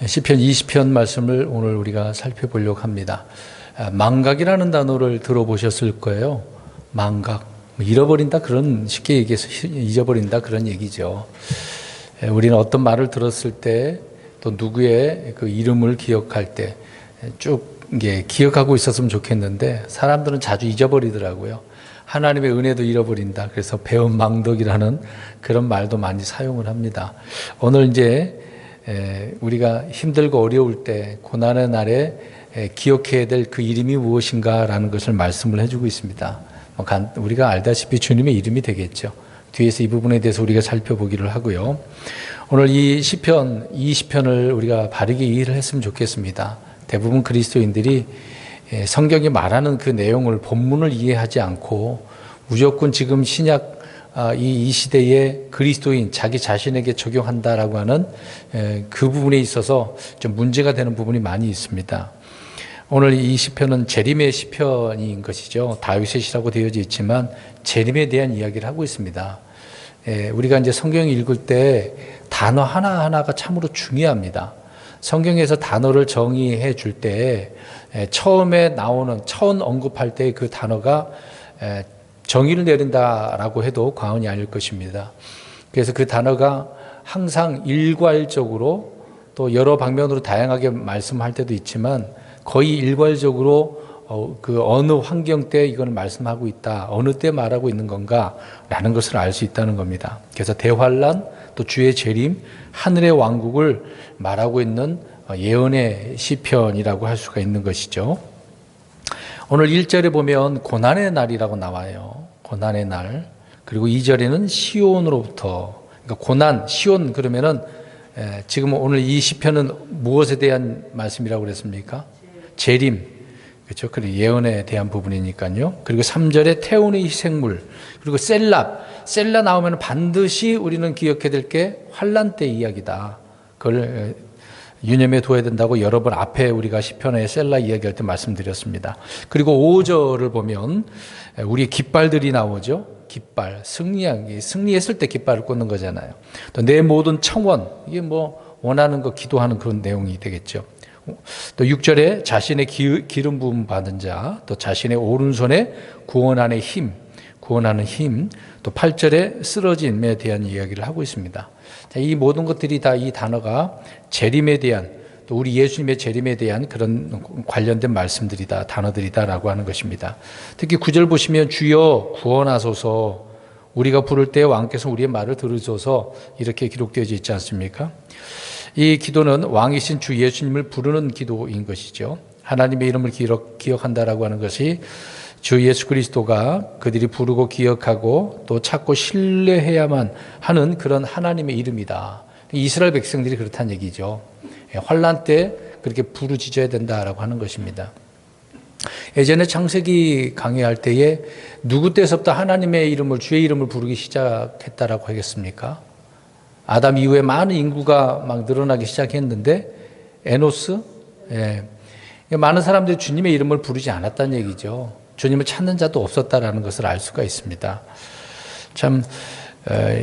시편 20편 말씀을 오늘 우리가 살펴보려고 합니다. 망각이라는 단어를 들어보셨을 거예요. 망각, 잃어버린다, 그런, 쉽게 얘기해서 잊어버린다, 그런 얘기죠. 우리는 어떤 말을 들었을 때 또 누구의 그 이름을 기억할 때 쭉 기억하고 있었으면 좋겠는데 사람들은 자주 잊어버리더라고요. 하나님의 은혜도 잃어버린다. 그래서 배은 망덕이라는 그런 말도 많이 사용을 합니다. 오늘 이제 우리가 힘들고 어려울 때, 고난의 날에 기억해야 될 그 이름이 무엇인가라는 것을 말씀을 해주고 있습니다. 우리가 알다시피 주님의 이름이 되겠죠. 뒤에서 이 부분에 대해서 우리가 살펴보기를 하고요. 오늘 이 시편 20편을 우리가 바르게 이해를 했으면 좋겠습니다. 대부분 그리스도인들이 성경이 말하는 그 내용을, 본문을 이해하지 않고 무조건 지금 신약 이 시대에 그리스도인 자기 자신에게 적용한다라고 하는 그 부분에 있어서 좀 문제가 되는 부분이 많이 있습니다. 오늘 이 시편은 재림의 시편인 것이죠. 다윗의 시라고 되어져 있지만 재림에 대한 이야기를 하고 있습니다. 우리가 이제 성경 읽을 때 단어 하나하나가 참으로 중요합니다. 성경에서 단어를 정의해 줄 때 처음에 나오는, 처음 언급할 때 그 단어가 정의를 내린다라고 해도 과언이 아닐 것입니다. 그래서 그 단어가 항상 일괄적으로, 또 여러 방면으로 다양하게 말씀할 때도 있지만 거의 일괄적으로 그 어느 환경 때 이걸 말씀하고 있다, 어느 때 말하고 있는 건가 라는 것을 알 수 있다는 겁니다. 그래서 대환란, 또 주의 재림, 하늘의 왕국을 말하고 있는 예언의 시편이라고 할 수가 있는 것이죠. 오늘 1절에 보면 고난의 날이라고 나와요. 고난의 날. 그리고 2절에는 시온으로부터, 그러니까 고난, 시온, 그러면은 지금 오늘 이 시편은 무엇에 대한 말씀이라고 그랬습니까? 재림. 그렇죠. 그리고 예언에 대한 부분이니까요. 그리고 3절에 태운의 희생물, 그리고 셀라 나오면 반드시 우리는 기억해야 될 게 환난 때 이야기다. 그걸 유념해 둬야 된다고 여러 번 앞에 우리가 시편의 셀라 이야기할 때 말씀드렸습니다. 그리고 5절을 보면 우리의 깃발들이 나오죠. 깃발, 승리했을 때 깃발을 꽂는 거잖아요. 또 내 모든 청원, 이게 뭐 원하는 거 기도하는 그런 내용이 되겠죠. 또 6절에 자신의 기름 부음 받은 자, 또 자신의 오른손에 구원하는 힘, 또 8절에 쓰러짐에 대한 이야기를 하고 있습니다. 자, 이 모든 것들이 다 이 단어가 재림에 대한, 또 우리 예수님의 재림에 대한 그런 관련된 말씀들이다, 단어들이다라고 하는 것입니다. 특히 9절 보시면 주여 구원하소서, 우리가 부를 때 왕께서 우리의 말을 들으소서, 이렇게 기록되어 있지 않습니까? 이 기도는 왕이신 주 예수님을 부르는 기도인 것이죠. 하나님의 이름을 기억한다라고 하는 것이 주 예수 그리스도가 그들이 부르고 기억하고 또 찾고 신뢰해야만 하는 그런 하나님의 이름이다. 이스라엘 백성들이 그렇다는 얘기죠. 환난 때 그렇게 부르짖어야 된다라고 하는 것입니다. 예전에 창세기 강의할 때에 누구 때서부터 하나님의 이름을, 주의 이름을 부르기 시작했다라고 하겠습니까? 아담 이후에 많은 인구가 막 늘어나기 시작했는데 에노스, 많은 사람들이 주님의 이름을 부르지 않았다는 얘기죠. 주님을 찾는 자도 없었다라는 것을 알 수가 있습니다. 참,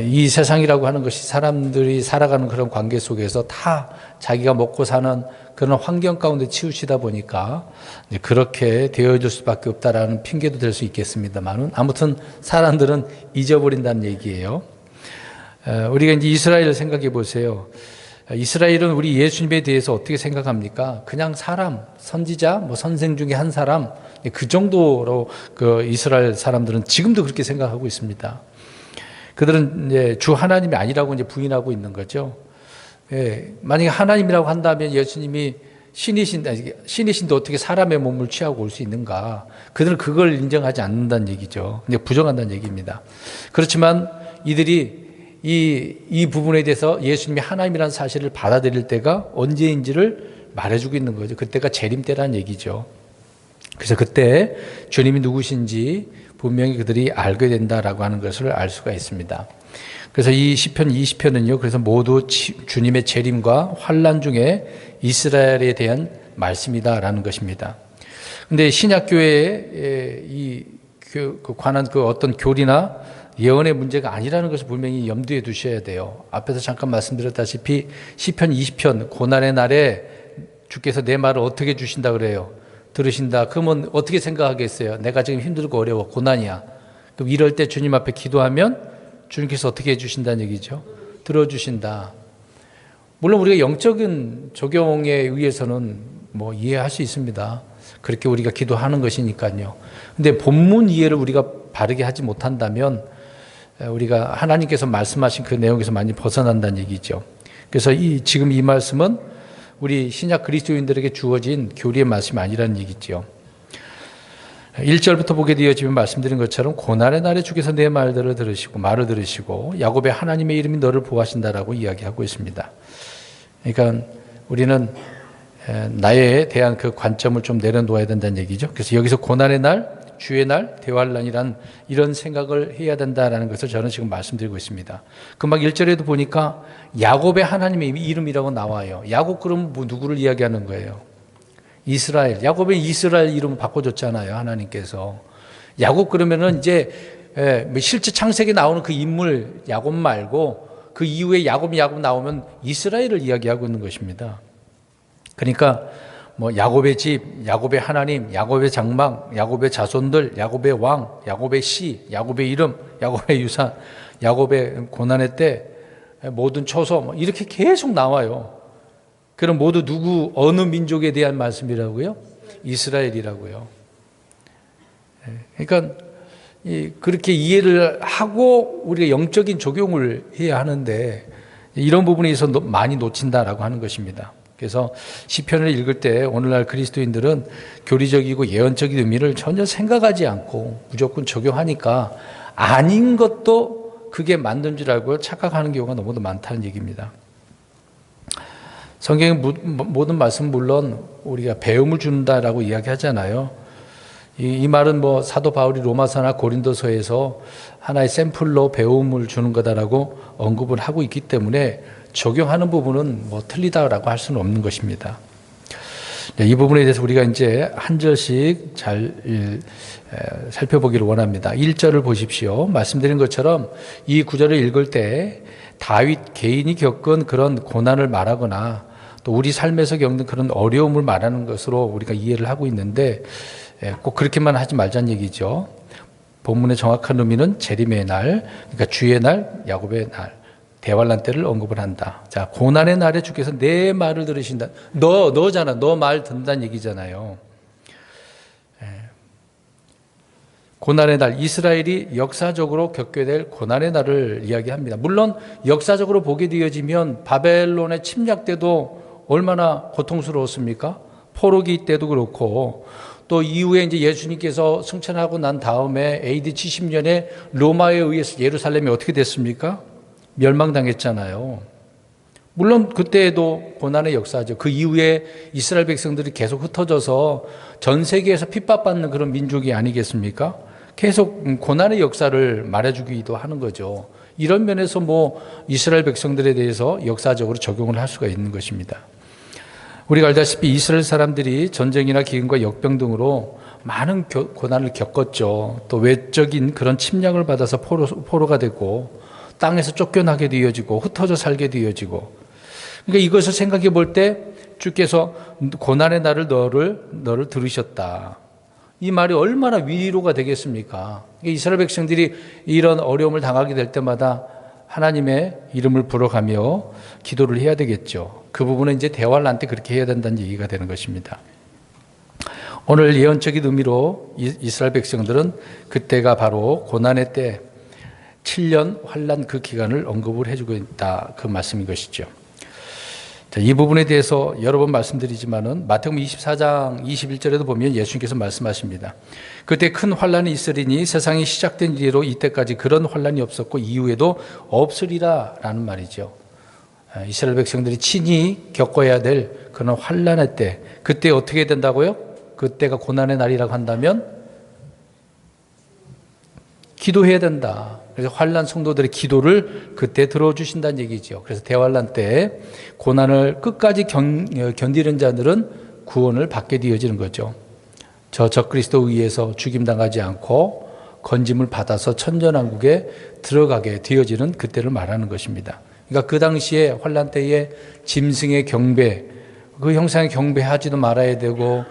이 세상이라고 하는 것이 사람들이 살아가는 그런 관계 속에서 다 자기가 먹고 사는 그런 환경 가운데 치우치다 보니까 그렇게 되어질 수밖에 없다라는 핑계도 될 수 있겠습니다만, 아무튼 사람들은 잊어버린다는 얘기예요. 우리가 이제 이스라엘을 생각해 보세요. 이스라엘은 우리 예수님에 대해서 어떻게 생각합니까? 그냥 사람, 선지자, 뭐 선생 중에 한 사람, 그 정도로 그 이스라엘 사람들은 지금도 그렇게 생각하고 있습니다. 그들은 이제 주 하나님이 아니라고 이제 부인하고 있는 거죠. 만약에 하나님이라고 한다면 예수님이 신이신데 어떻게 사람의 몸을 취하고 올 수 있는가? 그들은 그걸 인정하지 않는다는 얘기죠. 근데 부정한다는 얘기입니다. 그렇지만 이들이 이 부분에 대해서 예수님이 하나님이라는 사실을 받아들일 때가 언제인지를 말해주고 있는 거죠. 그때가 재림 때라는 얘기죠. 그래서 그때 주님이 누구신지 분명히 그들이 알게 된다라고 하는 것을 알 수가 있습니다. 그래서 이 시편 20편은요, 그래서 모두 주님의 재림과 환난 중에 이스라엘에 대한 말씀이다라는 것입니다. 근데 신약교회에 관한 그 어떤 교리나 예언의 문제가 아니라는 것을 분명히 염두에 두셔야 돼요. 앞에서 잠깐 말씀드렸다시피 시편 20편 고난의 날에 주께서 내 말을 어떻게 주신다 그래요? 들으신다. 그러면 어떻게 생각하겠어요? 내가 지금 힘들고 어려워. 고난이야. 그럼 이럴 때 주님 앞에 기도하면 주님께서 어떻게 해주신다는 얘기죠? 들어주신다. 물론 우리가 영적인 적용에 의해서는 뭐 이해할 수 있습니다. 그렇게 우리가 기도하는 것이니까요. 근데 본문 이해를 우리가 바르게 하지 못한다면 우리가 하나님께서 말씀하신 그 내용에서 많이 벗어난다는 얘기죠. 그래서 지금 이 말씀은 우리 신약 그리스도인들에게 주어진 교리의 말씀이 아니라는 얘기죠. 1절부터 보게 되어지면 말씀드린 것처럼 고난의 날에 주께서 내 말을 들으시고 야곱의 하나님의 이름이 너를 보호하신다라고 이야기하고 있습니다. 그러니까 우리는 나에 대한 그 관점을 좀 내려놓아야 된다는 얘기죠. 그래서 여기서 고난의 날, 주의 날, 대환란이란 이런 생각을 해야 된다라는 것을 저는 지금 말씀드리고 있습니다. 금방 1절에도 보니까 야곱의 하나님의 이름이라고 나와요. 야곱 그럼 누구를 이야기하는 거예요? 이스라엘. 야곱의 이스라엘 이름을 바꿔줬잖아요. 하나님께서. 야곱 그러면은 이제 실제 창세기에 나오는 그 인물 야곱 말고 그 이후에 야곱 나오면 이스라엘을 이야기하고 있는 것입니다. 그러니까 뭐 야곱의 집, 야곱의 하나님, 야곱의 장막, 야곱의 자손들, 야곱의 왕, 야곱의 씨, 야곱의 이름, 야곱의 유산, 야곱의 고난의 때, 모든 초소 이렇게 계속 나와요. 그럼 모두 누구 어느 민족에 대한 말씀이라고요? 이스라엘이라고요. 그러니까 그렇게 이해를 하고 우리가 영적인 적용을 해야 하는데 이런 부분에 있어서 많이 놓친다라고 하는 것입니다. 그래서 시편을 읽을 때 오늘날 그리스도인들은 교리적이고 예언적인 의미를 전혀 생각하지 않고 무조건 적용하니까 아닌 것도 그게 맞는 줄 알고 착각하는 경우가 너무도 많다는 얘기입니다. 성경의 모든 말씀 물론 우리가 배움을 준다라고 이야기하잖아요. 이 말은 뭐 사도 바울이 로마서나 고린도서에서 하나의 샘플로 배움을 주는 거다라고 언급을 하고 있기 때문에 적용하는 부분은 뭐 틀리다라고 할 수는 없는 것입니다. 이 부분에 대해서 우리가 이제 한 절씩 잘 살펴보기를 원합니다. 1절을 보십시오. 말씀드린 것처럼 이 구절을 읽을 때 다윗 개인이 겪은 그런 고난을 말하거나 또 우리 삶에서 겪는 그런 어려움을 말하는 것으로 우리가 이해를 하고 있는데 꼭 그렇게만 하지 말자는 얘기죠. 본문의 정확한 의미는 재림의 날, 그러니까 주의 날, 야곱의 날, 대환란 때를 언급을 한다. 자, 고난의 날에 주께서 내 말을 들으신다. 너잖아. 너 말 듣는다는 얘기잖아요. 고난의 날, 이스라엘이 역사적으로 겪게 될 고난의 날을 이야기합니다. 물론 역사적으로 보게 되어지면 바벨론의 침략 때도 얼마나 고통스러웠습니까? 포로기 때도 그렇고 또 이후에 이제 예수님께서 승천하고 난 다음에 AD 70년에 로마에 의해서 예루살렘이 어떻게 됐습니까? 멸망당했잖아요. 물론 그때에도 고난의 역사죠. 그 이후에 이스라엘 백성들이 계속 흩어져서 전 세계에서 핍박받는 그런 민족이 아니겠습니까? 계속 고난의 역사를 말해주기도 하는 거죠. 이런 면에서 뭐 이스라엘 백성들에 대해서 역사적으로 적용을 할 수가 있는 것입니다. 우리가 알다시피 이스라엘 사람들이 전쟁이나 기근과 역병 등으로 많은 고난을 겪었죠. 또 외적인 그런 침략을 받아서 포로가 되고 땅에서 쫓겨나게 되어지고 흩어져 살게 되어지고, 그러니까 이것을 생각해 볼 때 주께서 고난의 날을 너를 들으셨다. 이 말이 얼마나 위로가 되겠습니까? 이스라엘 백성들이 이런 어려움을 당하게 될 때마다 하나님의 이름을 불어가며 기도를 해야 되겠죠. 그 부분은 이제 대환란 때 그렇게 해야 된다는 얘기가 되는 것입니다. 오늘 예언적인 의미로 이스라엘 백성들은 그때가 바로 고난의 때 7년 환란 그 기간을 언급을 해주고 있다, 그 말씀인 것이죠. 자, 이 부분에 대해서 여러 번 말씀드리지만은 마태복음 24장 21절에도 보면 예수님께서 말씀하십니다. 그때 큰 환란이 있으리니 세상이 시작된 뒤로 이때까지 그런 환란이 없었고 이후에도 없으리라라는 말이죠. 이스라엘 백성들이 친히 겪어야 될 그런 환란의 때, 그때 어떻게 된다고요? 그때가 고난의 날이라고 한다면 기도해야 된다. 그래서 환란 성도들의 기도를 그때 들어주신다는 얘기죠. 그래서 대환란 때 고난을 끝까지 견디는 자들은 구원을 받게 되어지는 거죠. 저 적그리스도에 의해서 죽임당하지 않고 건짐을 받아서 천전왕국에 들어가게 되어지는 그때를 말하는 것입니다. 그러니까 그 당시에 환란 때에 짐승의 경배, 그 형상에 경배하지도 말아야 되고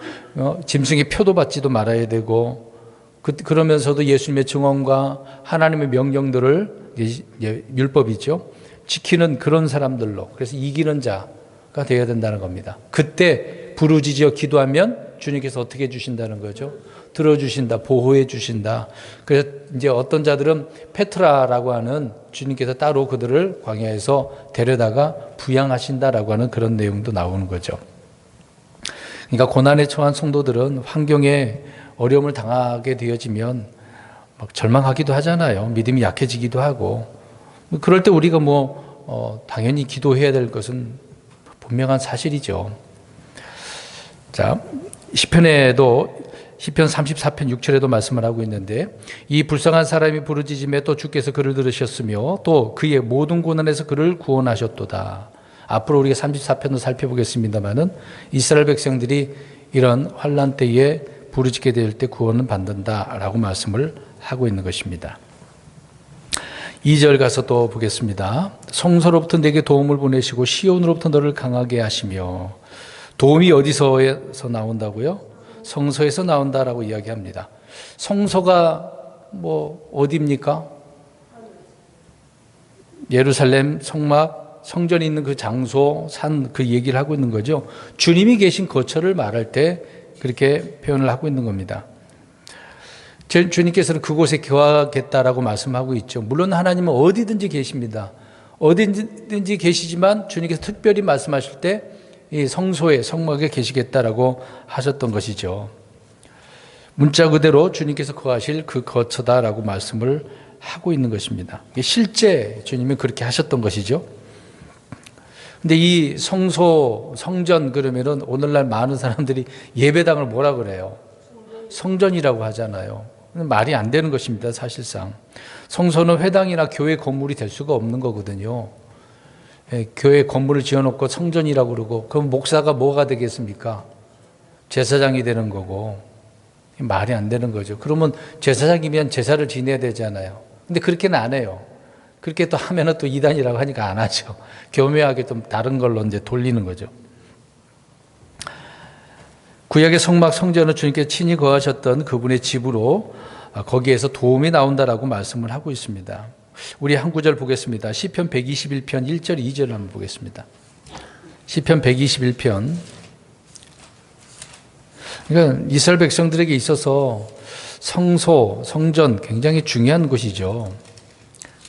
짐승의 표도 받지도 말아야 되고 그러면서도 예수님의 증언과 하나님의 명령들을 율법이죠. 지키는 그런 사람들로, 그래서 이기는 자가 되어야 된다는 겁니다. 그때 부르짖어 기도하면 주님께서 어떻게 해주신다는 거죠? 들어주신다, 보호해 주신다. 그래서 이제 어떤 자들은 페트라라고 하는 주님께서 따로 그들을 광야에서 데려다가 부양하신다라고 하는 그런 내용도 나오는 거죠. 그러니까 고난에 처한 성도들은 환경에 어려움을 당하게 되어지면 막 절망하기도 하잖아요. 믿음이 약해지기도 하고. 그럴 때 우리가 당연히 기도해야 될 것은 분명한 사실이죠. 자, 시편에도 시편 34편 6절에도 말씀을 하고 있는데, 이 불쌍한 사람이 부르짖음에 또 주께서 그를 들으셨으며 또 그의 모든 고난에서 그를 구원하셨도다. 앞으로 우리가 34편도 살펴보겠습니다마는 이스라엘 백성들이 이런 환난 때에 부르짖게 될 때 구원은 받는다라고 말씀을 하고 있는 것입니다. 2절 가서 또 보겠습니다. 성소로부터 내게 도움을 보내시고 시온으로부터 너를 강하게 하시며. 도움이 어디서 나온다고요? 성소에서 나온다라고 이야기합니다. 성소가 어디입니까? 예루살렘 성막, 성전이 있는 그 장소, 산, 그 얘기를 하고 있는 거죠. 주님이 계신 거처를 말할 때 그렇게 표현을 하고 있는 겁니다. 주님께서는 그곳에 거하겠다라고 말씀하고 있죠. 물론 하나님은 어디든지 계십니다. 어디든지 계시지만 주님께서 특별히 말씀하실 때 이 성소에, 성막에 계시겠다라고 하셨던 것이죠. 문자 그대로 주님께서 거하실 그 거처다라고 말씀을 하고 있는 것입니다. 실제 주님이 그렇게 하셨던 것이죠. 근데 이 성소, 성전 그러면은 오늘날 많은 사람들이 예배당을 뭐라 그래요? 성전이라고 하잖아요. 말이 안 되는 것입니다, 사실상. 성소는 회당이나 교회 건물이 될 수가 없는 거거든요. 교회 건물을 지어놓고 성전이라고 그러고, 그럼 목사가 뭐가 되겠습니까? 제사장이 되는 거고, 말이 안 되는 거죠. 그러면 제사장이면 제사를 지내야 되잖아요. 근데 그렇게는 안 해요. 그렇게 또 하면은 또 이단이라고 하니까 안 하죠. 교묘하게 좀 다른 걸로 이제 돌리는 거죠. 구약의 성막 성전은 주님께 친히 거하셨던 그분의 집으로 거기에서 도움이 나온다라고 말씀을 하고 있습니다. 우리 한 구절 보겠습니다. 시편 121편 1절 2절 한번 보겠습니다. 시편 121편. 그러니까 이스라엘 백성들에게 있어서 성소, 성전 굉장히 중요한 곳이죠.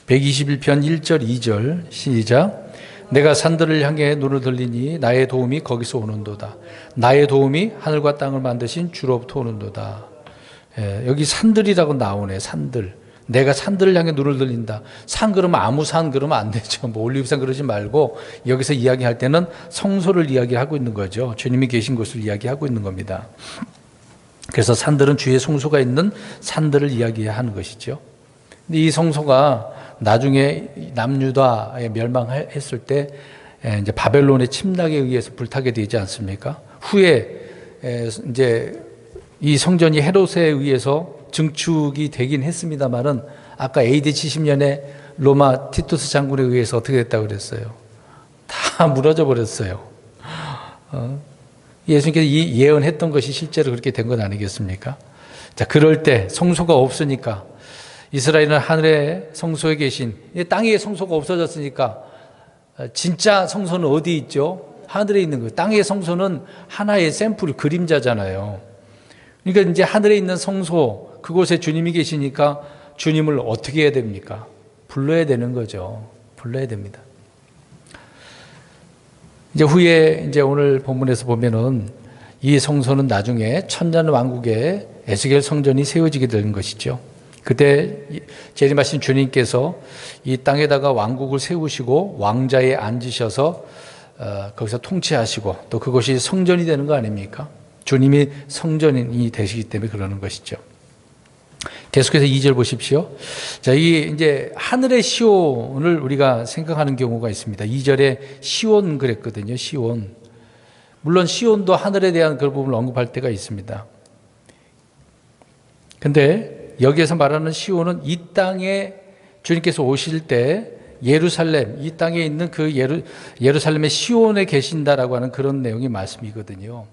121편 1절 2절 시작. 내가 산들을 향해 눈을 들리니 나의 도움이 거기서 오는도다. 나의 도움이 하늘과 땅을 만드신 주로부터 오는도다. 여기 산들이라고 나오네. 산들. 내가 산들을 향해 눈을 들린다. 산 그러면 아무 산 그러면 안 되죠. 올리브산 그러지 말고 여기서 이야기할 때는 성소를 이야기하고 있는 거죠. 주님이 계신 곳을 이야기하고 있는 겁니다. 그래서 산들은 주의 성소가 있는 산들을 이야기하는 것이죠. 근데 이 성소가 나중에 남유다에 멸망했을 때 이제 바벨론의 침략에 의해서 불타게 되지 않습니까? 후에 이제 이 성전이 헤롯에 의해서 증축이 되긴 했습니다만은 아까 AD 70년에 로마 티투스 장군에 의해서 어떻게 됐다고 그랬어요? 다 무너져 버렸어요. 예수님께서 이 예언했던 것이 실제로 그렇게 된 건 아니겠습니까? 자, 그럴 때 성소가 없으니까 이스라엘은 하늘의 성소에 계신 땅의 성소가 없어졌으니까 진짜 성소는 어디 있죠? 하늘에 있는 거예요. 땅의 성소는 하나의 샘플, 그림자잖아요. 그러니까 이제 하늘에 있는 성소, 그곳에 주님이 계시니까 주님을 어떻게 해야 됩니까? 불러야 되는 거죠. 불러야 됩니다. 이제 후에 이제 오늘 본문에서 보면은 이 성소는 나중에 천년 왕국의 에스겔 성전이 세워지게 되는 것이죠. 그때 재림하신 주님께서 이 땅에다가 왕국을 세우시고 왕자에 앉으셔서 거기서 통치하시고 또 그것이 성전이 되는 거 아닙니까? 주님이 성전이 되시기 때문에 그러는 것이죠. 계속해서 2절 보십시오. 자, 이 이제 하늘의 시온을 우리가 생각하는 경우가 있습니다. 2절에 시온 그랬거든요. 시온. 물론 시온도 하늘에 대한 그 부분을 언급할 때가 있습니다. 근데 여기에서 말하는 시온은 이 땅에 주님께서 오실 때 예루살렘, 이 땅에 있는 그 예루살렘의 시온에 계신다라고 하는 그런 내용의 말씀이거든요.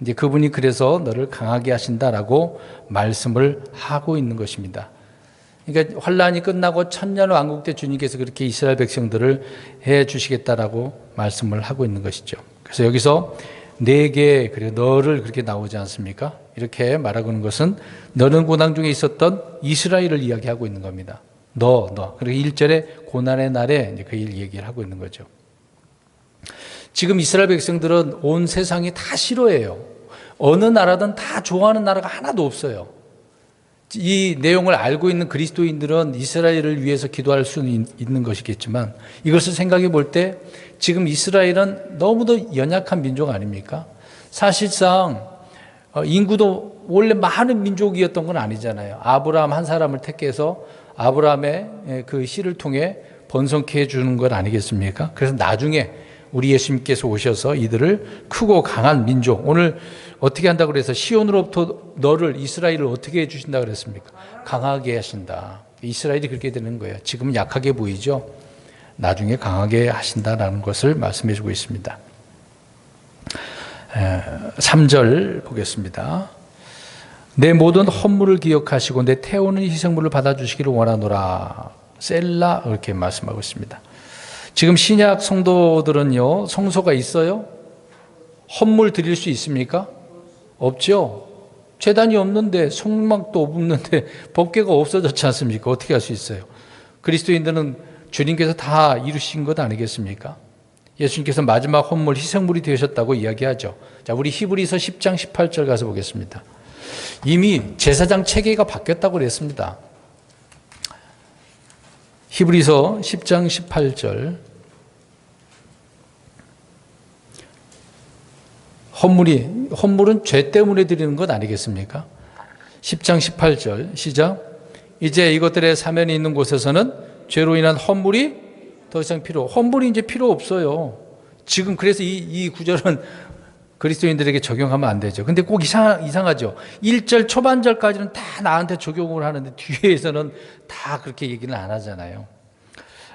이제 그분이 그래서 너를 강하게 하신다라고 말씀을 하고 있는 것입니다. 그러니까 환란이 끝나고 천년 왕국 때 주님께서 그렇게 이스라엘 백성들을 해 주시겠다라고 말씀을 하고 있는 것이죠. 그래서 여기서 내게 그리고 너를 그렇게 나오지 않습니까? 이렇게 말하고 있는 것은 너는 고난 중에 있었던 이스라엘을 이야기하고 있는 겁니다. 너. 그리고 1절에 고난의 날에 그 일 얘기를 하고 있는 거죠. 지금 이스라엘 백성들은 온 세상이 다 싫어해요. 어느 나라든 다 좋아하는 나라가 하나도 없어요. 이 내용을 알고 있는 그리스도인들은 이스라엘을 위해서 기도할 수는 있는 것이겠지만 이것을 생각해 볼 때 지금 이스라엘은 너무도 연약한 민족 아닙니까? 사실상 인구도 원래 많은 민족이었던 건 아니잖아요. 아브라함 한 사람을 택해서 아브라함의 그 씨를 통해 번성케 해주는 것 아니겠습니까? 그래서 나중에 우리 예수님께서 오셔서 이들을 크고 강한 민족, 오늘 어떻게 한다고 그래서 시온으로부터 너를 이스라엘을 어떻게 해주신다고 그랬습니까? 강하게 하신다. 이스라엘이 그렇게 되는 거예요. 지금 약하게 보이죠? 나중에 강하게 하신다라는 것을 말씀해 주고 있습니다. 3절 보겠습니다. 내 모든 헌물을 기억하시고 내 태우는 희생물을 받아주시기를 원하노라. 셀라 이렇게 말씀하고 있습니다. 지금 신약 성도들은요, 성소가 있어요? 헌물 드릴 수 있습니까? 없죠. 제단이 없는데 성막도 없는데 법궤가 없어졌지 않습니까? 어떻게 할 수 있어요? 그리스도인들은 주님께서 다 이루신 것 아니겠습니까? 예수님께서 마지막 헌물 희생물이 되셨다고 이야기하죠. 자, 우리 히브리서 10장 18절 가서 보겠습니다. 이미 제사장 체계가 바뀌었다고 그랬습니다. 히브리서 10장 18절. 헌물은 죄 때문에 드리는 것 아니겠습니까? 10장 18절 시작. 이제 이것들의 사면이 있는 곳에서는 죄로 인한 헌물이 더 이상 헌물이 이제 필요 없어요. 지금 그래서 이 구절은 그리스도인들에게 적용하면 안 되죠. 근데 꼭 이상하죠. 1절 초반절까지는 다 나한테 적용을 하는데 뒤에서는 다 그렇게 얘기는 안 하잖아요.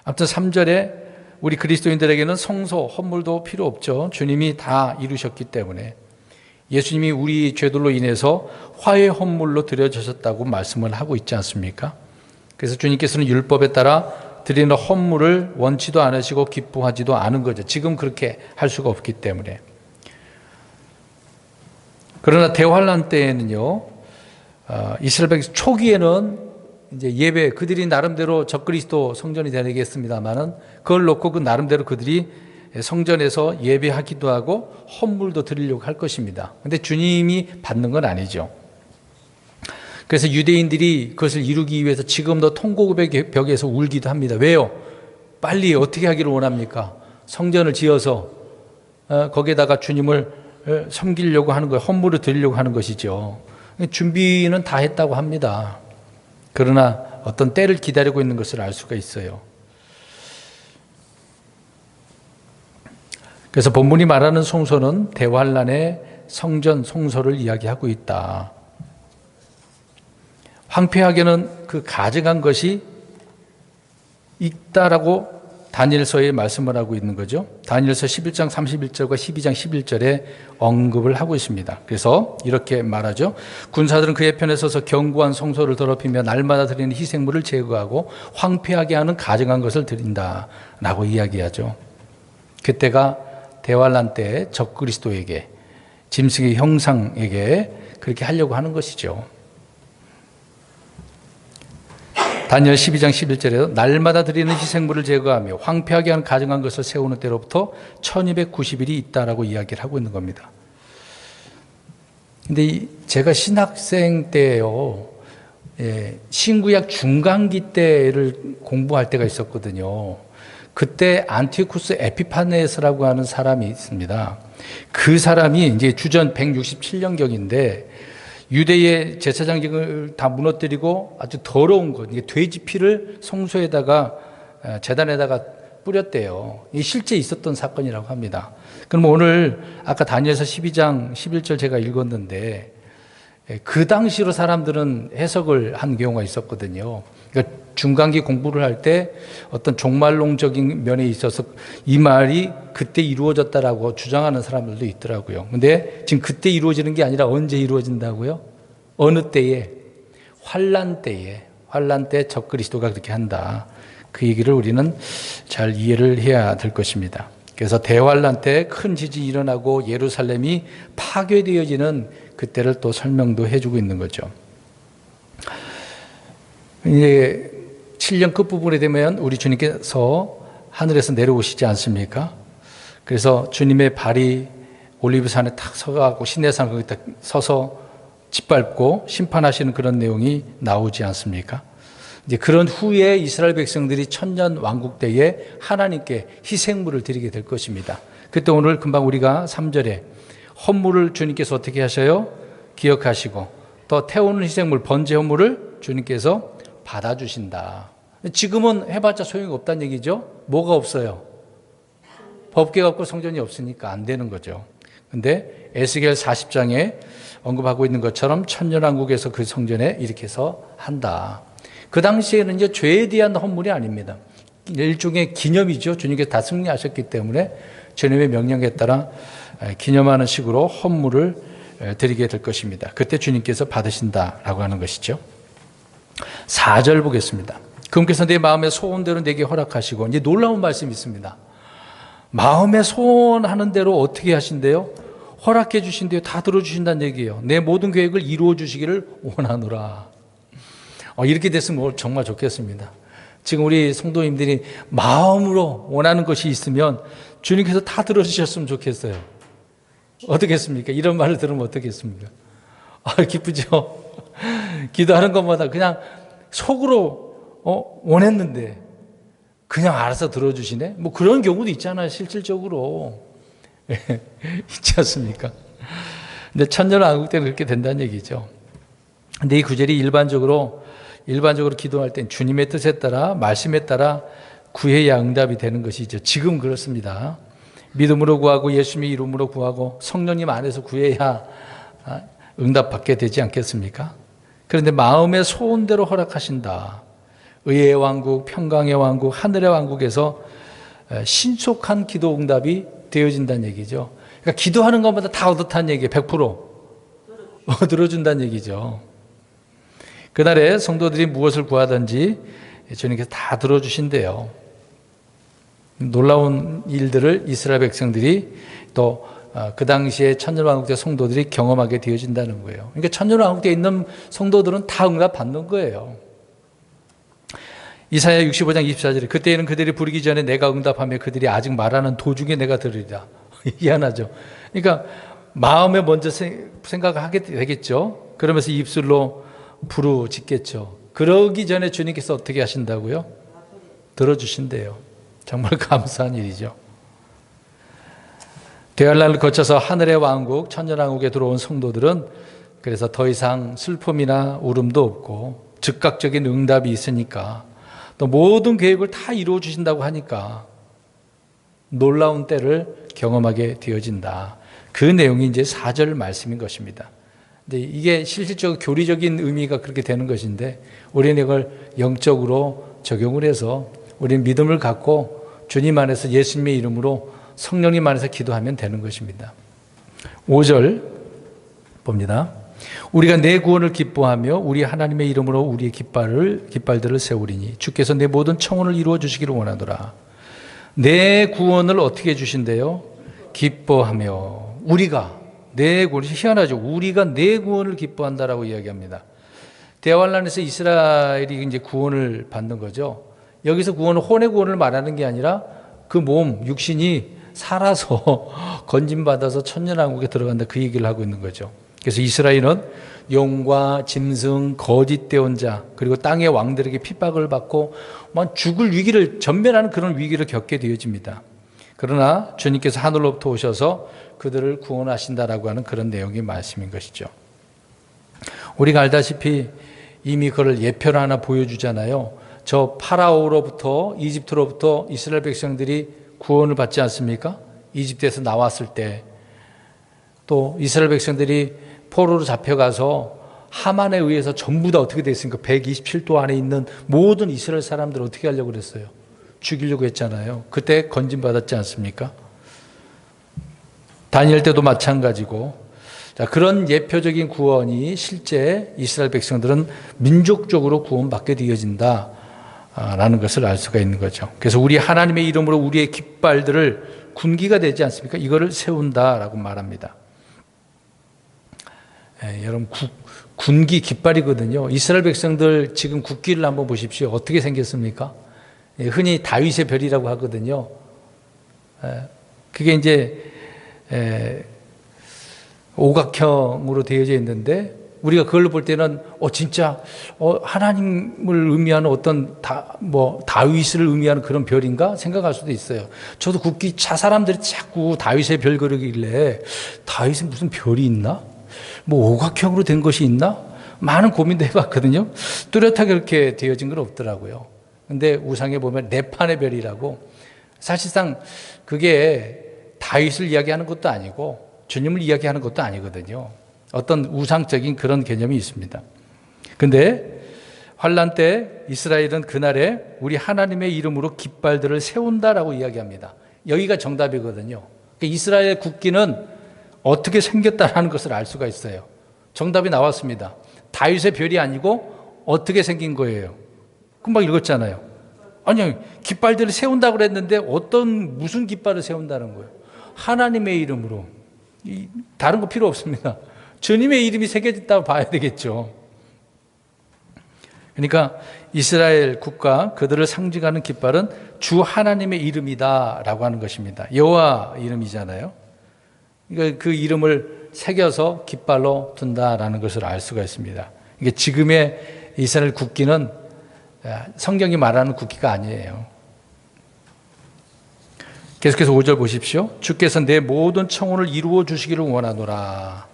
아무튼 3절에 우리 그리스도인들에게는 성소, 헌물도 필요 없죠. 주님이 다 이루셨기 때문에 예수님이 우리 죄들로 인해서 화해 헌물로 드려주셨다고 말씀을 하고 있지 않습니까? 그래서 주님께서는 율법에 따라 드리는 헌물을 원치도 않으시고 기뻐하지도 않은 거죠. 지금 그렇게 할 수가 없기 때문에. 그러나 대환란 때에는요, 이스라엘 백성 초기에는 이제 예배, 그들이 나름대로 적그리스도 성전이 되겠습니다만은 그걸 놓고 그 나름대로 그들이 성전에서 예배하기도 하고 헌물도 드리려고 할 것입니다. 근데 주님이 받는 건 아니죠. 그래서 유대인들이 그것을 이루기 위해서 지금도 통곡의 벽에서 울기도 합니다. 왜요? 빨리 어떻게 하기를 원합니까? 성전을 지어서 거기에다가 주님을 섬기려고 하는 거예요. 헌물을 드리려고 하는 것이죠. 준비는 다 했다고 합니다. 그러나 어떤 때를 기다리고 있는 것을 알 수가 있어요. 그래서 본문이 말하는 성소는 대환란의 성전 성소를 이야기하고 있다. 황폐하게는 그 가증한 것이 있다라고 다니엘서에 말씀을 하고 있는 거죠. 다니엘서 11장 31절과 12장 11절에 언급을 하고 있습니다. 그래서 이렇게 말하죠. 군사들은 그의 편에 서서 견고한 성소를 더럽히며 날마다 드리는 희생물을 제거하고 황폐하게 하는 가증한 것을 드린다라고 이야기하죠. 그때가 대환란 때 적그리스도에게, 짐승의 형상에게 그렇게 하려고 하는 것이죠. 다니엘 12장 11절에도 날마다 드리는 희생물을 제거하며 황폐하게 하는 가증한 것을 세우는 때로부터 1290일이 있다라고 이야기를 하고 있는 겁니다. 근데 제가 신학생 때요, 신구약 중간기 때를 공부할 때가 있었거든요. 그때 안티오쿠스 에피파네스라고 하는 사람이 있습니다. 그 사람이 이제 주전 167년경인데 유대의 제사장직을 다 무너뜨리고 아주 더러운 것, 돼지 피를 성소에다가 제단에다가 뿌렸대요. 이게 실제 있었던 사건이라고 합니다. 그럼 오늘 아까 다니엘서 12장 11절 제가 읽었는데 그 당시로 사람들은 해석을 한 경우가 있었거든요. 그러니까 중간기 공부를 할 때 어떤 종말론적인 면에 있어서 이 말이 그때 이루어졌다라고 주장하는 사람들도 있더라고요. 근데 지금 그때 이루어지는 게 아니라 언제 이루어진다고요? 어느 때에? 환란 때 적그리스도가 그렇게 한다. 그 얘기를 우리는 잘 이해를 해야 될 것입니다. 그래서 대환란 때 큰 지진이 일어나고 예루살렘이 파괴되어지는 그때를 또 설명도 해주고 있는 거죠. 이제 7년 끝부분에 되면 우리 주님께서 하늘에서 내려오시지 않습니까? 그래서 주님의 발이 올리브산에 탁 서가고 시내산 거기 딱 서서 짓밟고 심판하시는 그런 내용이 나오지 않습니까? 이제 그런 후에 이스라엘 백성들이 천년 왕국 때에 하나님께 희생물을 드리게 될 것입니다. 그때 오늘 금방 우리가 3절에 헌물을 주님께서 어떻게 하셔요? 기억하시고 또 태우는 희생물 번제 헌물을 주님께서 받아주신다. 지금은 해봤자 소용이 없다는 얘기죠. 뭐가 없어요? 법궤가 없고 성전이 없으니까 안 되는 거죠. 근데 에스겔 40장에 언급하고 있는 것처럼 천년왕국에서 그 성전에 이렇게 해서 한다. 그 당시에는 이제 죄에 대한 헌물이 아닙니다. 일종의 기념이죠. 주님께서 다 승리하셨기 때문에 주님의 명령에 따라 기념하는 식으로 헌물을 드리게 될 것입니다. 그때 주님께서 받으신다라고 하는 것이죠. 4절 보겠습니다. 그분께서 내 마음의 소원대로 내게 허락하시고, 이제 놀라운 말씀이 있습니다. 마음의 소원하는 대로 어떻게 하신대요? 허락해 주신대요. 다 들어주신다는 얘기예요. 내 모든 계획을 이루어 주시기를 원하노라. 이렇게 됐으면 정말 좋겠습니다. 지금 우리 성도님들이 마음으로 원하는 것이 있으면 주님께서 다 들어주셨으면 좋겠어요. 어떻겠습니까? 이런 말을 들으면 어떻겠습니까? 기쁘죠? 기도하는 것마다 그냥 속으로 원했는데 그냥 알아서 들어주시네? 뭐 그런 경우도 있잖아요. 실질적으로. 있지 않습니까? 근데 천년왕국 때는 그렇게 된다는 얘기죠. 근데 이 구절이 일반적으로 기도할 땐 주님의 뜻에 따라 말씀에 따라 구해야 응답이 되는 것이죠. 지금 그렇습니다. 믿음으로 구하고 예수님의 이름으로 구하고 성령님 안에서 구해야 응답받게 되지 않겠습니까? 그런데 마음의 소원대로 허락하신다. 의의 왕국, 평강의 왕국, 하늘의 왕국에서 신속한 기도 응답이 되어진다는 얘기죠. 그러니까 기도하는 것마다 다 얻었다는 얘기예요. 100% 들어준다는 얘기죠. 그날에 성도들이 무엇을 구하든지 주님께서 다 들어주신대요. 놀라운 일들을 이스라엘 백성들이 또 그 당시에 천년왕국 때 성도들이 경험하게 되어진다는 거예요. 그러니까 천년왕국 때 있는 성도들은 다 응답 받는 거예요. 이사야 65장 24절에 그때에는 그들이 부르기 전에 내가 응답하며 그들이 아직 말하는 도중에 내가 들으리라. 희한하죠. 그러니까 마음에 먼저 생각하게 되겠죠. 그러면서 입술로 부르짖겠죠. 그러기 전에 주님께서 어떻게 하신다고요? 들어주신대요. 정말 감사한 일이죠. 대환란을 거쳐서 하늘의 왕국, 천년왕국에 들어온 성도들은 그래서 더 이상 슬픔이나 울음도 없고 즉각적인 응답이 있으니까 또 모든 계획을 다 이루어 주신다고 하니까 놀라운 때를 경험하게 되어진다. 그 내용이 이제 4절 말씀인 것입니다. 근데 이게 실질적으로 교리적인 의미가 그렇게 되는 것인데 우리는 이걸 영적으로 적용을 해서 우리는 믿음을 갖고 주님 안에서 예수님의 이름으로 성령님 안에서 기도하면 되는 것입니다. 5절 봅니다. 우리가 내 구원을 기뻐하며 우리 하나님의 이름으로 우리의 깃발들을 세우리니 주께서 내 모든 청혼을 이루어 주시기를 원하노라. 내 구원을 어떻게 해주신대요? 기뻐하며. 우리가 내 구원, 희한하죠. 우리가 내 구원을 기뻐한다라고 이야기합니다. 대환란에서 이스라엘이 이제 구원을 받는 거죠. 여기서 구원은 혼의 구원을 말하는 게 아니라 그 몸, 육신이 살아서 건짐받아서 천년왕국에 들어간다 그 얘기를 하고 있는 거죠. 그래서 이스라엘은 용과 짐승, 거짓되온 자 그리고 땅의 왕들에게 핍박을 받고 죽을 위기를 전면하는 그런 위기를 겪게 되어집니다. 그러나 주님께서 하늘로부터 오셔서 그들을 구원하신다라고 하는 그런 내용의 말씀인 것이죠. 우리가 알다시피 이미 그걸 예표를 하나 보여주잖아요. 저 파라오로부터 이집트로부터 이스라엘 백성들이 구원을 받지 않습니까? 이집트에서 나왔을 때 또 이스라엘 백성들이 포로로 잡혀가서 하만에 의해서 전부 다 어떻게 됐습니까? 127도 안에 있는 모든 이스라엘 사람들을 어떻게 하려고 그랬어요? 죽이려고 했잖아요. 그때 건진받았지 않습니까? 다니엘 때도 마찬가지고. 자, 그런 예표적인 구원이 실제 이스라엘 백성들은 민족적으로 구원받게 되어진다라는 것을 알 수가 있는 거죠. 그래서 우리 하나님의 이름으로 우리의 깃발들을 군기가 되지 않습니까? 이거를 세운다라고 말합니다. 여러분, 군기 깃발이거든요. 이스라엘 백성들 지금 국기를 한번 보십시오. 어떻게 생겼습니까? 흔히 다윗의 별이라고 하거든요. 그게 이제 오각형으로 되어져 있는데 우리가 그걸로 볼 때는 진짜 하나님을 의미하는 어떤 다윗을 의미하는 그런 별인가 생각할 수도 있어요. 저도 국기 차 사람들이 자꾸 다윗의 별 그러길래 다윗은 무슨 별이 있나? 뭐 오각형으로 된 것이 있나? 많은 고민도 해봤거든요. 뚜렷하게 그렇게 되어진 건 없더라고요. 근데 우상에 보면 네판의 별이라고, 사실상 그게 다윗을 이야기하는 것도 아니고 주님을 이야기하는 것도 아니거든요. 어떤 우상적인 그런 개념이 있습니다. 근데 환난 때 이스라엘은 그날에 우리 하나님의 이름으로 깃발들을 세운다라고 이야기합니다. 여기가 정답이거든요. 이스라엘 국기는 어떻게 생겼다라는 것을 알 수가 있어요. 정답이 나왔습니다. 다윗의 별이 아니고 어떻게 생긴 거예요? 금방 읽었잖아요. 아니, 깃발들을 세운다고 그랬는데 무슨 깃발을 세운다는 거예요? 하나님의 이름으로. 다른 거 필요 없습니다. 주님의 이름이 새겨졌다고 봐야 되겠죠. 그러니까 이스라엘 국가, 그들을 상징하는 깃발은 주 하나님의 이름이다라고 하는 것입니다. 여호와 이름이잖아요. 그러니까 그 이름을 새겨서 깃발로 둔다라는 것을 알 수가 있습니다. 이게 지금의 이스라엘 국기는 성경이 말하는 국기가 아니에요. 계속해서 5절 보십시오. 주께서 내 모든 청혼을 이루어 주시기를 원하노라.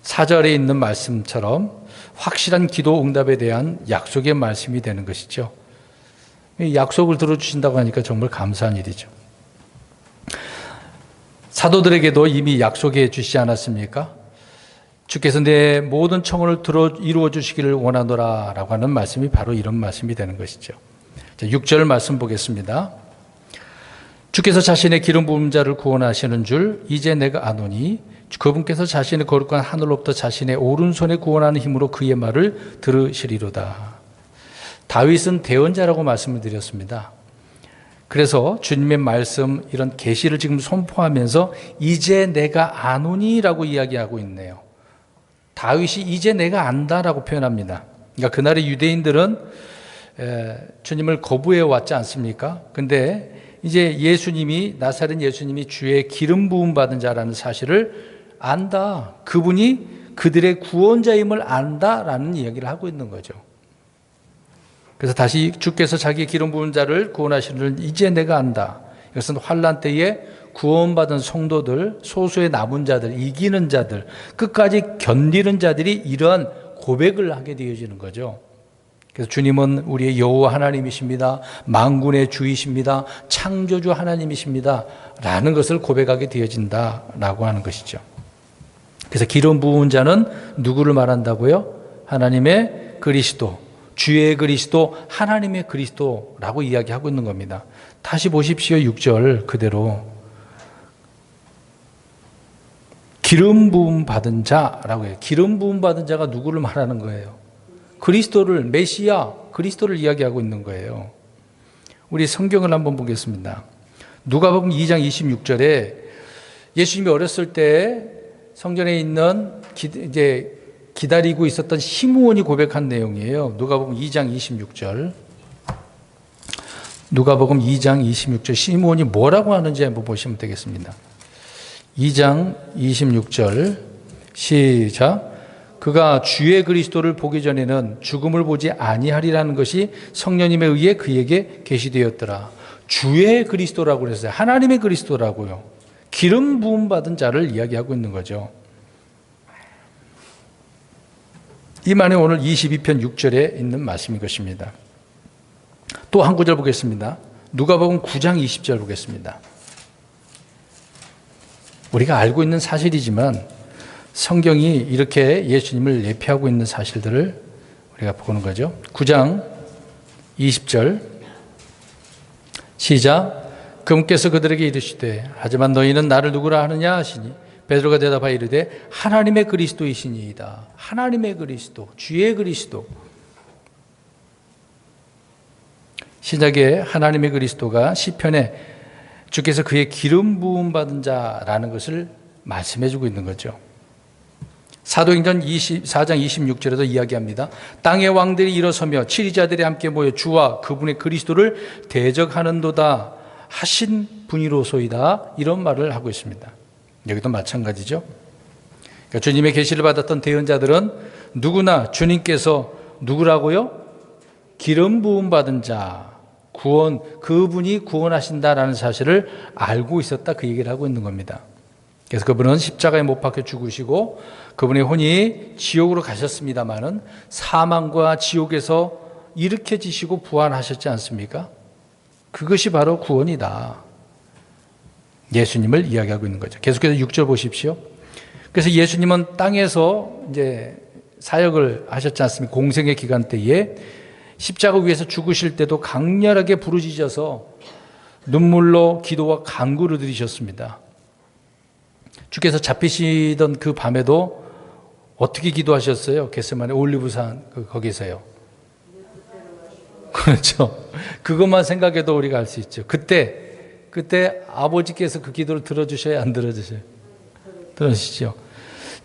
4절에 있는 말씀처럼 확실한 기도 응답에 대한 약속의 말씀이 되는 것이죠. 약속을 들어주신다고 하니까 정말 감사한 일이죠. 사도들에게도 이미 약속해 주시지 않았습니까? 주께서 내 모든 청혼을 이루어 주시기를 원하노라 라고 하는 말씀이 바로 이런 말씀이 되는 것이죠. 6절 말씀 보겠습니다. 주께서 자신의 기름 부은 자를 구원하시는 줄 이제 내가 아노니 그분께서 자신의 거룩한 하늘로부터 자신의 오른손에 구원하는 힘으로 그의 말을 들으시리로다. 다윗은 대언자라고 말씀을 드렸습니다. 그래서 주님의 말씀, 이런 계시를 지금 선포하면서 이제 내가 아노니라고 이야기하고 있네요. 다윗이 이제 내가 안다라고 표현합니다. 그러니까 그날의 유대인들은 주님을 거부해 왔지 않습니까? 근데 이제 나사렛 예수님이 주의 기름 부음 받은 자라는 사실을 안다. 그분이 그들의 구원자임을 안다라는 이야기를 하고 있는 거죠. 그래서 다시 주께서 자기 기름 부은 자를 구원하시는 줄 이제 내가 안다. 이것은 환난 때에 구원받은 성도들, 소수의 남은 자들, 이기는 자들, 끝까지 견디는 자들이 이러한 고백을 하게 되어지는 거죠. 그래서 주님은 우리의 여호와 하나님이십니다. 만군의 주이십니다. 창조주 하나님이십니다. 라는 것을 고백하게 되어진다라고 하는 것이죠. 그래서 기름 부은 자는 누구를 말한다고요? 하나님의 그리스도, 주의 그리스도, 하나님의 그리스도라고 이야기하고 있는 겁니다. 다시 보십시오. 6절 그대로. 기름 부음 받은 자라고 해요. 기름 부음 받은 자가 누구를 말하는 거예요? 그리스도를, 메시아, 그리스도를 이야기하고 있는 거예요. 우리 성경을 한번 보겠습니다. 누가복음 2장 26절에 예수님이 어렸을 때 성전에 있는 이제 기다리고 있었던 시므온이 고백한 내용이에요. 누가복음 2장 26절. 누가복음 2장 26절 시므온이 뭐라고 하는지 한번 보시면 되겠습니다. 2장 26절 시작. 그가 주의 그리스도를 보기 전에는 죽음을 보지 아니하리라는 것이 성령님에 의해 그에게 계시되었더라. 주의 그리스도라고 그랬어요. 하나님의 그리스도라고요. 기름 부음 받은 자를 이야기하고 있는 거죠. 이 말이 오늘 22편 6절에 있는 말씀인 것입니다. 또 한 구절 보겠습니다. 누가복음 9장 20절 보겠습니다. 우리가 알고 있는 사실이지만 성경이 이렇게 예수님을 예표하고 있는 사실들을 우리가 보는 거죠. 9장 20절 시작. 그분께서 그들에게 이르시되 하지만 너희는 나를 누구라 하느냐 하시니 베드로가 대답하여 이르되 하나님의 그리스도이시니이다. 하나님의 그리스도, 주의 그리스도. 시작에 하나님의 그리스도가 시편에 주께서 그의 기름 부음 받은 자라는 것을 말씀해 주고 있는 거죠. 사도행전 24장 26절에도 이야기합니다. 땅의 왕들이 일어서며 치리자들이 함께 모여 주와 그분의 그리스도를 대적하는도다 하신 분이로소이다. 이런 말을 하고 있습니다. 여기도 마찬가지죠. 그러니까 주님의 계시를 받았던 대언자들은 누구나 주님께서 누구라고요? 기름 부음 받은 자, 구원, 그분이 구원하신다라는 사실을 알고 있었다, 그 얘기를 하고 있는 겁니다. 그래서 그분은 십자가에 못 박혀 죽으시고 그분의 혼이 지옥으로 가셨습니다마는 사망과 지옥에서 일으켜지시고 부활하셨지 않습니까? 그것이 바로 구원이다. 예수님을 이야기하고 있는 거죠. 계속해서 6절 보십시오. 그래서 예수님은 땅에서 이제 사역을 하셨지 않습니까? 공생의 기간 때에 십자가 위에서 죽으실 때도 강렬하게 부르짖어서 눈물로 기도와 간구를 드리셨습니다. 주께서 잡히시던 그 밤에도 어떻게 기도하셨어요? 겟세마네 올리브산 거기서요. 그렇죠. 그것만 생각해도 우리가 알 수 있죠. 그때 아버지께서 그 기도를 들어주셔야 안 들어주셔요? 들으시죠.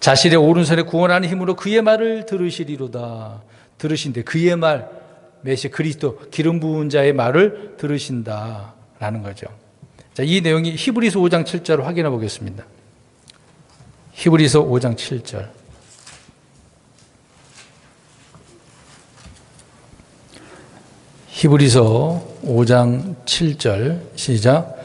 자신의 오른손에 구원하는 힘으로 그의 말을 들으시리로다. 들으신데 그의 말, 메시 그리스도 기름 부은 자의 말을 들으신다라는 거죠. 자, 이 내용이 히브리서 5장 7절을 확인해 보겠습니다. 히브리서 5장 7절. 히브리서 5장 7절 시작.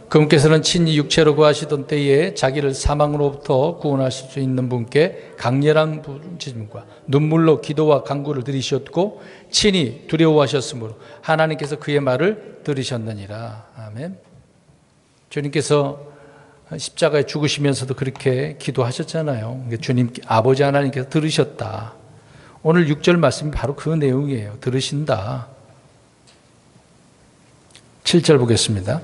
그분께서는 친히 육체로 구하시던 때에 자기를 사망으로부터 구원하실 수 있는 분께 강렬한 부르짖음과 눈물로 기도와 간구를 드리셨고 친히 두려워하셨으므로 하나님께서 그의 말을 들으셨느니라. 아멘. 주님께서 십자가에 죽으시면서도 그렇게 기도하셨잖아요. 주님, 아버지 하나님께서 들으셨다. 오늘 6절 말씀이 바로 그 내용이에요. 들으신다. 7절 보겠습니다.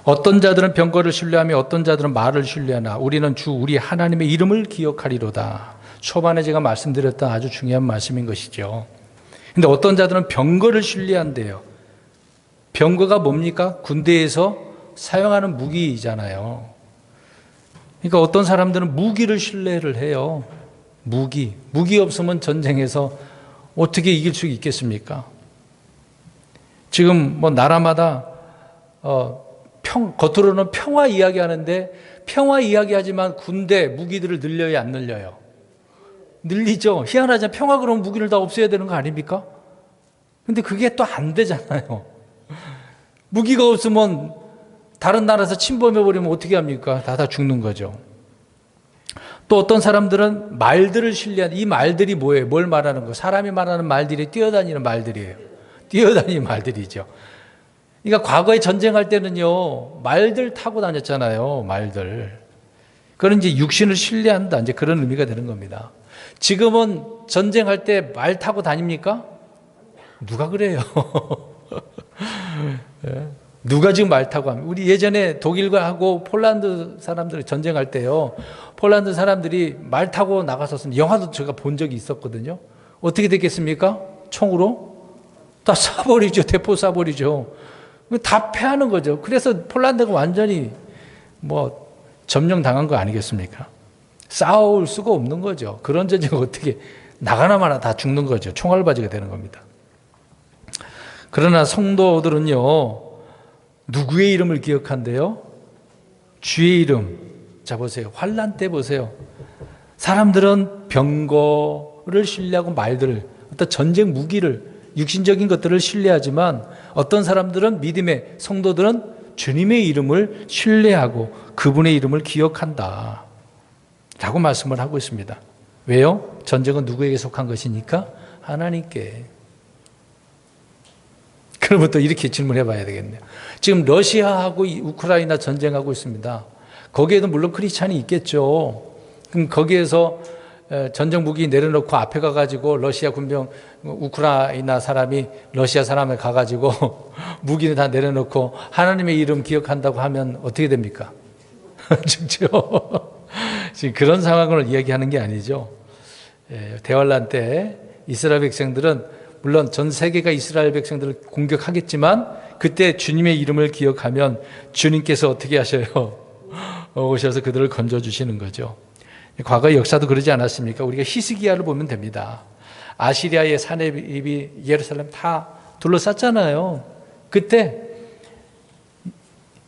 어떤 자들은 병거를 신뢰하며 어떤 자들은 말을 신뢰하나 우리는 주 우리 하나님의 이름을 기억하리로다. 초반에 제가 말씀드렸던 아주 중요한 말씀인 것이죠. 근데 어떤 자들은 병거를 신뢰한대요. 병거가 뭡니까? 군대에서 사용하는 무기잖아요. 그러니까 어떤 사람들은 무기를 신뢰를 해요. 무기 없으면 전쟁에서 어떻게 이길 수 있겠습니까? 지금 뭐 나라마다 겉으로는 평화 이야기하는데 평화 이야기하지만 군대 무기들을 늘려요, 안 늘려요? 늘리죠. 희한하잖아요. 평화 그러면 무기를 다 없애야 되는 거 아닙니까? 근데 그게 또 안 되잖아요. 무기가 없으면 다른 나라에서 침범해버리면 어떻게 합니까? 다 죽는 거죠. 또 어떤 사람들은 말들을 신뢰하는, 이 말들이 뭐예요? 뭘 말하는 거? 사람이 말하는 말들이 뛰어다니는 말들이에요. 뛰어다니는 말들이죠. 그러니까 과거에 전쟁할 때는요, 말들 타고 다녔잖아요. 말들. 그런 이제 육신을 신뢰한다. 이제 그런 의미가 되는 겁니다. 지금은 전쟁할 때 말 타고 다닙니까? 누가 그래요? 누가 지금 말 타고 합니까? 우리 예전에 독일과 하고 폴란드 사람들 전쟁할 때요, 폴란드 사람들이 말 타고 나갔었습니다. 영화도 제가 본 적이 있었거든요. 어떻게 됐겠습니까? 총으로? 다 쏴버리죠. 대포 쏴버리죠. 다 패하는 거죠. 그래서 폴란드가 완전히 뭐 점령당한 거 아니겠습니까? 싸울 수가 없는 거죠. 그런 전쟁을 어떻게 나가나 마나 다 죽는 거죠. 총알바지가 되는 겁니다. 그러나 성도들은요, 누구의 이름을 기억한대요? 주의 이름. 자, 보세요. 환난 때 보세요. 사람들은 병거를 신뢰하고 말들을, 어떤 전쟁 무기를, 육신적인 것들을 신뢰하지만 어떤 사람들은 믿음의 성도들은 주님의 이름을 신뢰하고 그분의 이름을 기억한다 라고 말씀을 하고 있습니다. 왜요? 전쟁은 누구에게 속한 것이니까? 하나님께. 그러면 또 이렇게 질문해 봐야 되겠네요. 지금 러시아하고 우크라이나 전쟁하고 있습니다. 거기에도 물론 크리스찬이 있겠죠. 그럼 거기에서 전쟁 무기 내려놓고 앞에 가가지고 러시아 군병, 우크라이나 사람이 러시아 사람에 가가지고 무기를 다 내려놓고 하나님의 이름 기억한다고 하면 어떻게 됩니까? 죽죠. 지금 그런 상황을 이야기하는 게 아니죠. 대환란 때 이스라엘 백성들은 물론 전 세계가 이스라엘 백성들을 공격하겠지만 그때 주님의 이름을 기억하면 주님께서 어떻게 하셔요? 오셔서 그들을 건져주시는 거죠. 과거 역사도 그러지 않았습니까? 우리가 히스기야를 보면 됩니다. 아시리아의 사내립이 예루살렘 다 둘러쌌잖아요. 그때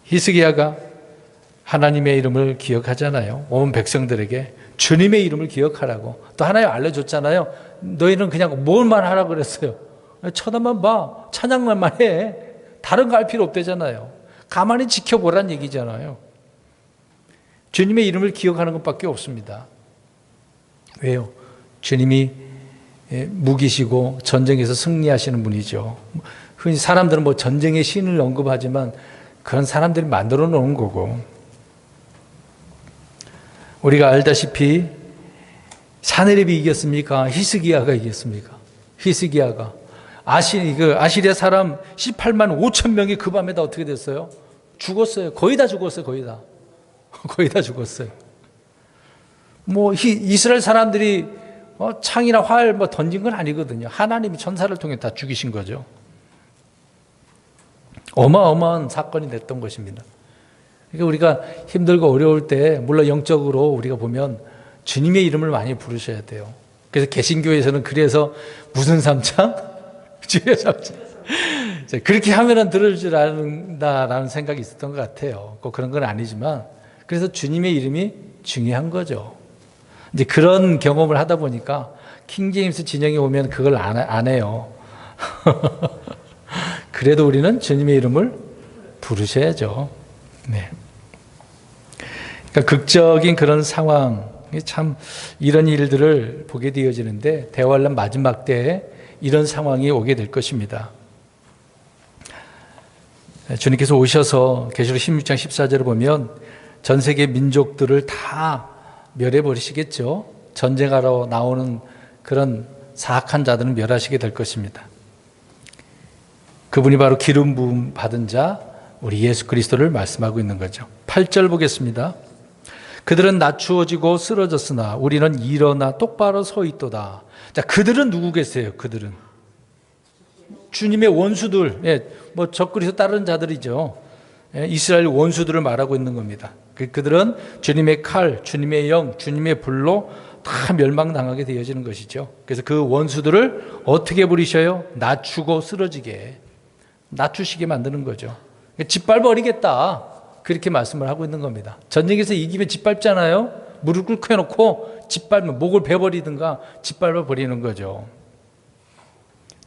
히스기야가 하나님의 이름을 기억하잖아요. 온 백성들에게 주님의 이름을 기억하라고. 또 하나님 알려줬잖아요. 너희는 그냥 뭘만 하라고 그랬어요. 쳐다만 봐. 찬양만 해. 다른 거 할 필요 없대잖아요. 가만히 지켜보란 얘기잖아요. 주님의 이름을 기억하는 것밖에 없습니다. 왜요? 주님이 무기시고 전쟁에서 승리하시는 분이죠. 흔히 사람들은 뭐 전쟁의 신을 언급하지만 그런 사람들이 만들어 놓은 거고, 우리가 알다시피 사내립이 이겼습니까? 히스기야가 이겼습니까? 히스기야가 아시리아 사람 18만 5천 명이 그 밤에 다 어떻게 됐어요? 죽었어요. 거의 다 죽었어요. 거의 다 죽었어요. 뭐 이스라엘 사람들이 창이나 활 던진 건 아니거든요. 하나님이 천사를 통해 다 죽이신 거죠. 어마어마한 사건이 됐던 것입니다. 그러니까 우리가 힘들고 어려울 때 물론 영적으로 우리가 보면 주님의 이름을 많이 부르셔야 돼요. 그래서 개신교에서는 그래서 무슨 삼창? 주의 삼창. 그렇게 하면은 들을 줄 안다라는 생각이 있었던 것 같아요. 꼭 그런 건 아니지만 그래서 주님의 이름이 중요한 거죠. 이제 그런 경험을 하다 보니까 킹제임스 진영에 오면 그걸 안 해요. 그래도 우리는 주님의 이름을 부르셔야죠. 네. 그러니까 극적인 그런 상황, 참 이런 일들을 보게 되어지는데 대환란 마지막 때에 이런 상황이 오게 될 것입니다. 주님께서 오셔서 계시록 16장 14절을 보면 전 세계 민족들을 다 멸해버리시겠죠. 전쟁하러 나오는 그런 사악한 자들은 멸하시게 될 것입니다. 그분이 바로 기름 부음 받은 자 우리 예수 그리스도를 말씀하고 있는 거죠. 8절 보겠습니다. 그들은 낮추어지고 쓰러졌으나 우리는 일어나 똑바로 서 있도다. 자, 그들은 누구겠어요? 그들은 주님의 원수들, 뭐 적그리스도 따르는 자들이죠. 이스라엘 원수들을 말하고 있는 겁니다. 그들은 주님의 칼, 주님의 영, 주님의 불로 다 멸망당하게 되어지는 것이죠. 그래서 그 원수들을 어떻게 부리셔요? 낮추고 쓰러지게, 낮추시게 만드는 거죠. 짓밟아버리겠다, 그렇게 말씀을 하고 있는 겁니다. 전쟁에서 이기면 짓밟잖아요. 무릎 꿇고 해놓고 짓밟으면 목을 베버리든가 짓밟아 버리는 거죠.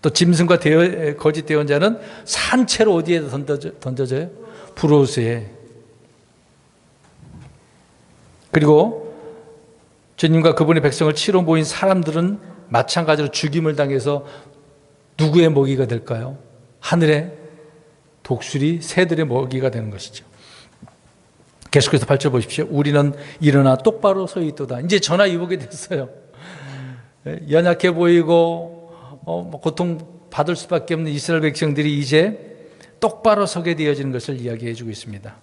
또 짐승과 거짓 대언자는 산채로 어디에 던져져요? 브로스에. 그리고 주님과 그분의 백성을 치러 모인 사람들은 마찬가지로 죽임을 당해서 누구의 먹이가 될까요? 하늘의 독수리, 새들의 먹이가 되는 것이죠. 계속해서 8절 보십시오. 우리는 일어나 똑바로 서 있도다. 이제 전화 위복이 됐어요. 연약해 보이고 고통받을 수밖에 없는 이스라엘 백성들이 이제 똑바로 서게 되어지는 것을 이야기해 주고 있습니다.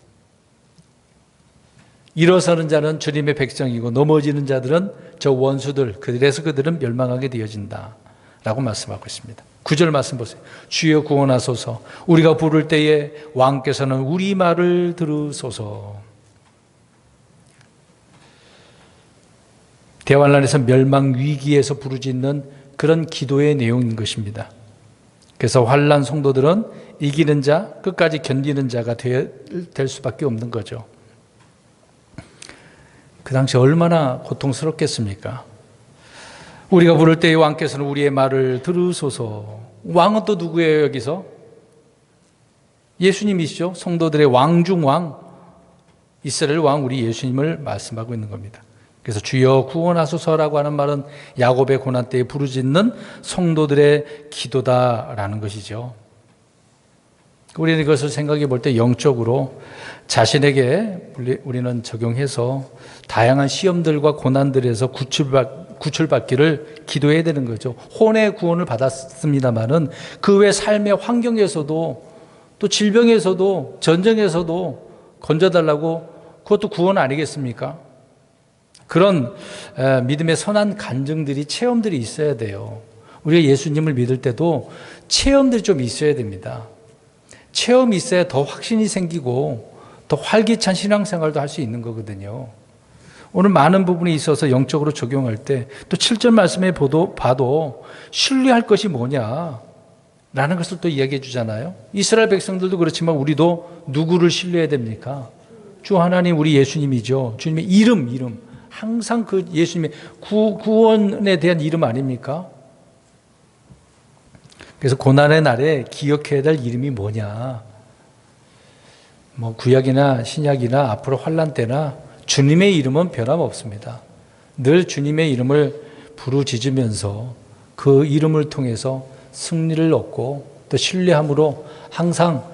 일어서는 자는 주님의 백성이고 넘어지는 자들은 저 원수들, 그래서 그들은 멸망하게 되어진다 라고 말씀하고 있습니다. 9절 말씀 보세요. 주여 구원하소서. 우리가 부를 때에 왕께서는 우리 말을 들으소서. 대환란에서 멸망 위기에서 부르짖는 그런 기도의 내용인 것입니다. 그래서 환란 성도들은 이기는 자, 끝까지 견디는 자가 될 수밖에 없는 거죠. 그 당시 얼마나 고통스럽겠습니까? 우리가 부를 때의 왕께서는 우리의 말을 들으소서. 왕은 또 누구예요, 여기서? 예수님이시죠. 성도들의 왕 중 왕, 이스라엘 왕 우리 예수님을 말씀하고 있는 겁니다. 그래서 주여 구원하소서라고 하는 말은 야곱의 고난 때에 부르짖는 성도들의 기도다라는 것이죠. 우리는 이것을 생각해 볼 때 영적으로 자신에게 우리는 적용해서 다양한 시험들과 고난들에서 구출받기를 기도해야 되는 거죠. 혼의 구원을 받았습니다마는 그 외 삶의 환경에서도 또 질병에서도 전쟁에서도 건져달라고, 그것도 구원 아니겠습니까? 그런 믿음의 선한 간증들이, 체험들이 있어야 돼요. 우리가 예수님을 믿을 때도 체험들이 좀 있어야 됩니다. 체험이 있어야 더 확신이 생기고 더 활기찬 신앙생활도 할 수 있는 거거든요. 오늘 많은 부분에 있어서 영적으로 적용할 때 또 7절 말씀에 봐도 신뢰할 것이 뭐냐 라는 것을 또 이야기해 주잖아요. 이스라엘 백성들도 그렇지만 우리도 누구를 신뢰해야 됩니까? 주 하나님, 우리 예수님이죠. 주님의 이름. 항상 그 예수님의 구원에 대한 이름 아닙니까? 그래서 고난의 날에 기억해야 될 이름이 뭐냐? 뭐 구약이나 신약이나 앞으로 환난 때나 주님의 이름은 변함없습니다. 늘 주님의 이름을 부르짖으면서 그 이름을 통해서 승리를 얻고 또 신뢰함으로 항상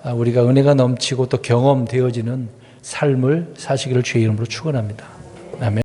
우리가 은혜가 넘치고 또 경험되어지는 삶을 사시기를 주의 이름으로 축원합니다.